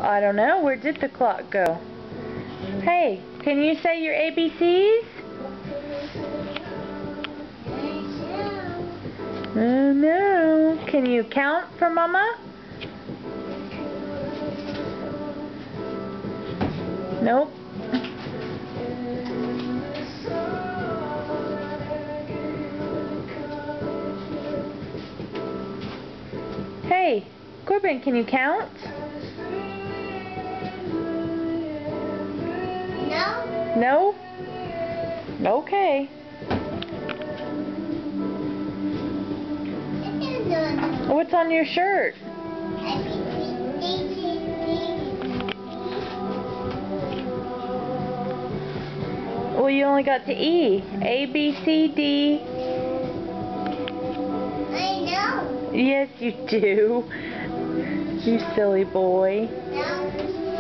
I don't know. Where did the clock go? Hey, can you say your ABCs? Oh no. Can you count for Mama? Nope. Hey, Corbin, can you count? No. No? Okay. What's on your shirt? Well, you only got to E. A, B, C, D. I know. Yes, you do. You silly boy. No.